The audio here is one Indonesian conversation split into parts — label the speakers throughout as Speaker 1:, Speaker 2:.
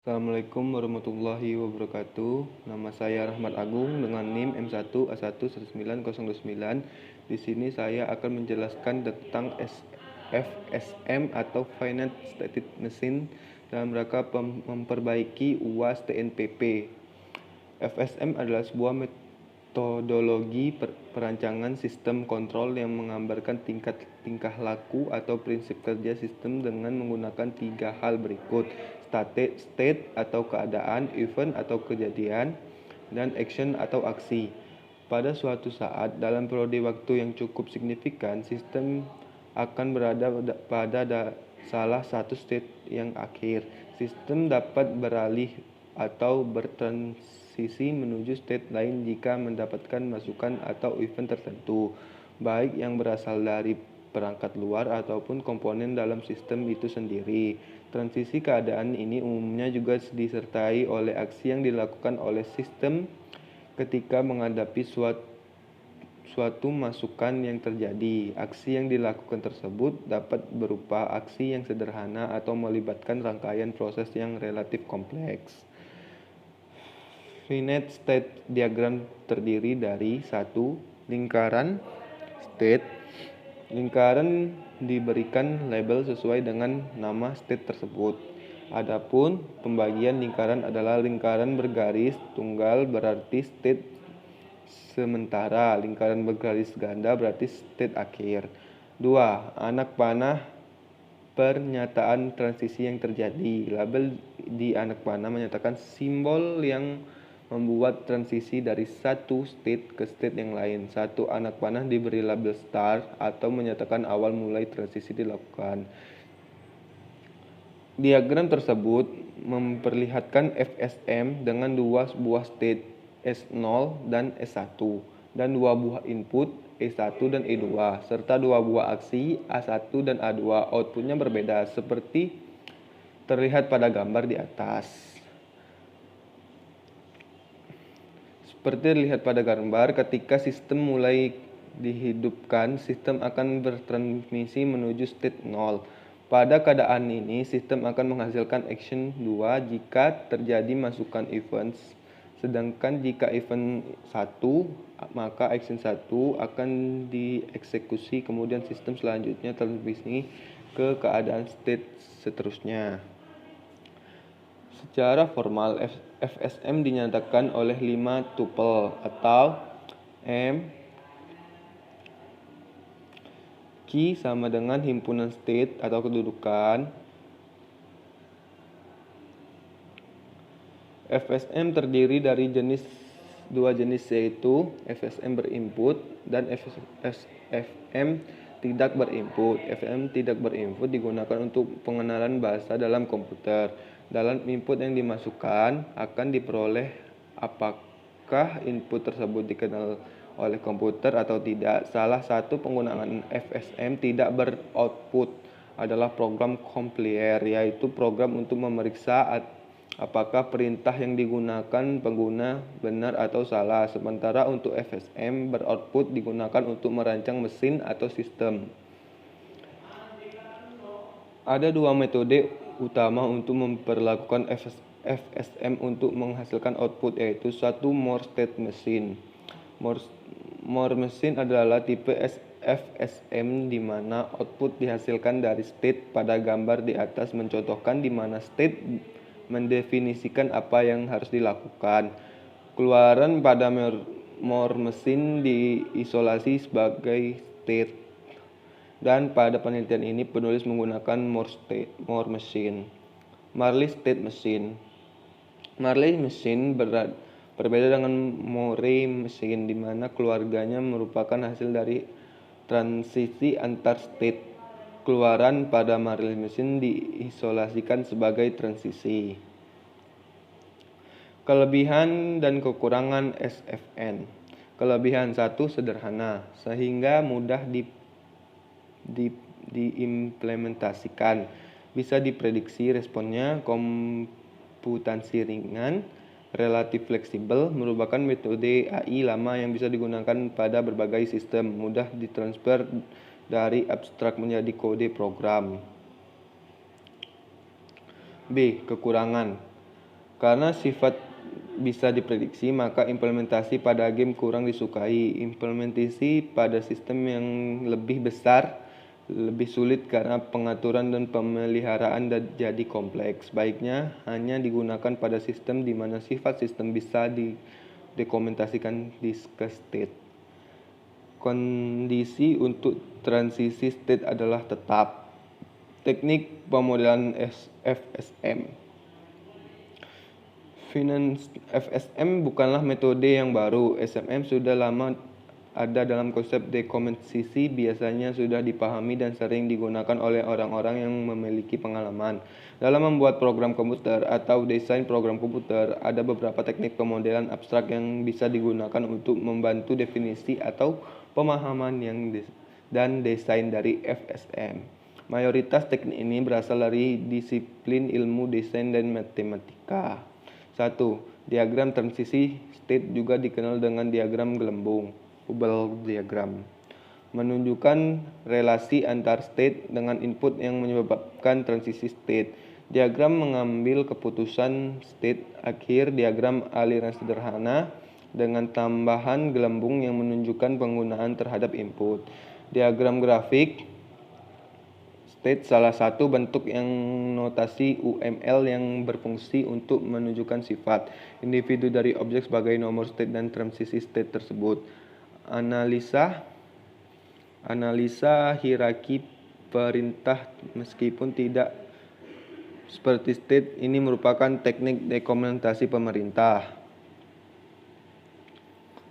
Speaker 1: Assalamualaikum warahmatullahi wabarakatuh. Nama saya Rahmat Agung dengan NIM M1A11909. Di sini saya akan menjelaskan tentang FSM atau Finite State Machine dalam rangka memperbaiki UAS TNPP. FSM adalah sebuah metodologi perancangan sistem kontrol yang menggambarkan tingkah laku atau prinsip kerja sistem dengan menggunakan 3 hal berikut: state atau keadaan, event atau kejadian, dan action atau aksi. Pada suatu saat dalam periode waktu yang cukup signifikan, sistem akan berada pada salah satu state yang akhir. Sistem dapat beralih atau bertransisi menuju state lain jika mendapatkan masukan atau event tertentu, baik yang berasal dari perangkat luar ataupun komponen dalam sistem itu sendiri. Transisi keadaan ini umumnya juga disertai oleh aksi yang dilakukan oleh sistem ketika menghadapi suatu masukan yang terjadi. Aksi yang dilakukan tersebut dapat berupa aksi yang sederhana atau melibatkan rangkaian proses yang relatif kompleks. Finite state diagram terdiri dari 1. Lingkaran state. Lingkaran diberikan label sesuai dengan nama state tersebut. Adapun pembagian lingkaran adalah lingkaran bergaris tunggal berarti state sementara, lingkaran bergaris ganda berarti state akhir. 2. Anak panah pernyataan transisi yang terjadi. Label di anak panah menyatakan simbol yang membuat transisi dari satu state ke state yang lain. 1. Anak panah diberi label start atau menyatakan awal mulai transisi dilakukan. Diagram tersebut memperlihatkan FSM dengan dua buah state S0 dan S1 dan dua buah input E1 dan E2 serta dua buah aksi A1 dan A2. Outputnya berbeda seperti terlihat pada gambar di atas. Seperti terlihat pada gambar, ketika sistem mulai dihidupkan, sistem akan bertransmisi menuju state 0. Pada keadaan ini, sistem akan menghasilkan action 2 jika terjadi masukan events. Sedangkan jika event 1, maka action 1 akan dieksekusi, kemudian sistem selanjutnya transmisi ke keadaan state seterusnya. Secara formal, FSM dinyatakan oleh 5 tuple atau M Q sama dengan himpunan state atau kedudukan. FSM terdiri dari dua jenis, yaitu FSM berinput dan FSM tidak berinput. FSM tidak berinput digunakan untuk pengenalan bahasa dalam komputer. Dalam input yang dimasukkan akan diperoleh apakah input tersebut dikenal oleh komputer atau tidak. Salah satu penggunaan FSM tidak beroutput adalah program compiler, yaitu program untuk memeriksa apakah perintah yang digunakan pengguna benar atau salah. Sementara untuk FSM beroutput digunakan untuk merancang mesin atau sistem. Ada dua metode utama untuk memperlakukan FSM untuk menghasilkan output, yaitu 1. More state machine. More machine adalah tipe FSM di mana output dihasilkan dari state. Pada gambar di atas mencontohkan di mana state mendefinisikan apa yang harus dilakukan. Keluaran pada more machine diisolasi sebagai state. Dan pada penelitian ini penulis menggunakan more machine. Marley state machine. Marley machine berbeda dengan More machine di mana keluarganya merupakan hasil dari transisi antar state. Keluaran pada Marley machine diisolasikan sebagai transisi. Kelebihan dan kekurangan SFN. Kelebihan 1. Sederhana, sehingga mudah diimplementasikan. Bisa diprediksi responnya, komputansi ringan, relatif fleksibel, merupakan metode AI lama yang bisa digunakan pada berbagai sistem, mudah ditransfer dari abstrak menjadi kode program. B. Kekurangan. Karena sifat bisa diprediksi, maka implementasi pada game kurang disukai. Implementasi pada sistem yang lebih besar lebih sulit karena pengaturan dan pemeliharaan jadi kompleks. Baiknya hanya digunakan pada sistem di mana sifat sistem bisa didokumentasikan di state. Kondisi untuk transisi state adalah tetap. Teknik pemodelan FSM. FSM bukanlah metode yang baru. SMM sudah lama ada dalam konsep dekomposisi, biasanya sudah dipahami dan sering digunakan oleh orang-orang yang memiliki pengalaman. Dalam membuat program komputer atau desain program komputer, ada beberapa teknik pemodelan abstrak yang bisa digunakan untuk membantu definisi atau pemahaman dan desain dari FSM. Mayoritas teknik ini berasal dari disiplin ilmu desain dan matematika. 1. Diagram transisi state juga dikenal dengan diagram gelembung, bubble diagram, menunjukkan relasi antar state dengan input yang menyebabkan transisi state. Diagram mengambil keputusan state akhir diagram aliran sederhana dengan tambahan gelembung yang menunjukkan penggunaan terhadap input. Diagram grafik state salah satu bentuk yang notasi UML yang berfungsi untuk menunjukkan sifat individu dari objek sebagai nomor state dan transisi state tersebut. Analisa hierarki perintah meskipun tidak seperti state ini merupakan teknik dokumentasi pemerintah.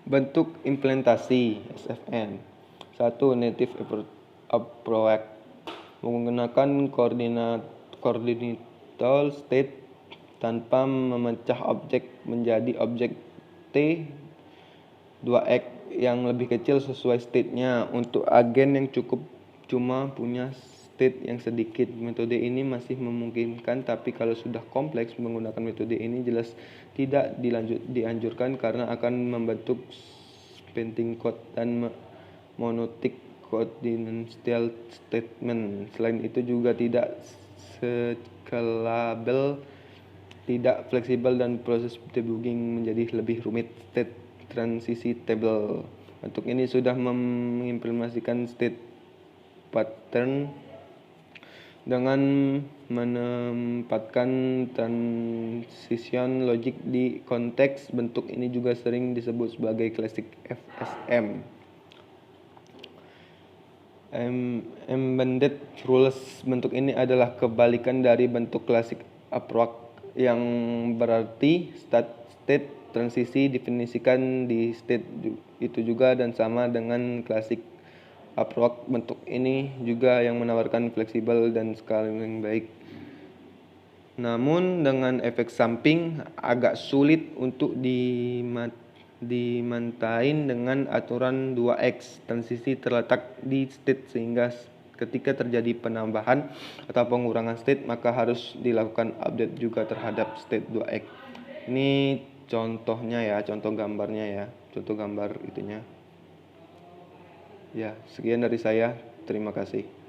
Speaker 1: Bentuk implementasi SFN. 1. Native approach menggunakan coordinate state tanpa memecah objek menjadi objek T 2X yang lebih kecil sesuai state-nya. Untuk agen yang cuma punya state yang sedikit, metode ini masih memungkinkan, tapi kalau sudah kompleks menggunakan metode ini jelas tidak dianjurkan karena akan membentuk spending code dan monotic coordinate statement. Selain itu juga tidak scalable, tidak fleksibel, dan proses debugging menjadi lebih rumit. State transisi table. Untuk ini sudah mengimplementasikan state pattern dengan menempatkan transition logic di konteks. Bentuk ini juga sering disebut sebagai classic FSM. Embedded rules. Bentuk ini adalah kebalikan dari bentuk classic approach yang berarti state transisi definisikan di state itu juga dan sama dengan classic approach. Bentuk ini juga yang menawarkan fleksibel dan scaling yang baik. Namun dengan efek samping agak sulit untuk dimantain dengan aturan 2X. Transisi terletak di state sehingga ketika terjadi penambahan atau pengurangan state maka harus dilakukan update juga terhadap state 2X. Ini contohnya ya, contoh gambarnya ya, contoh gambar itunya. Ya, sekian dari saya. Terima kasih.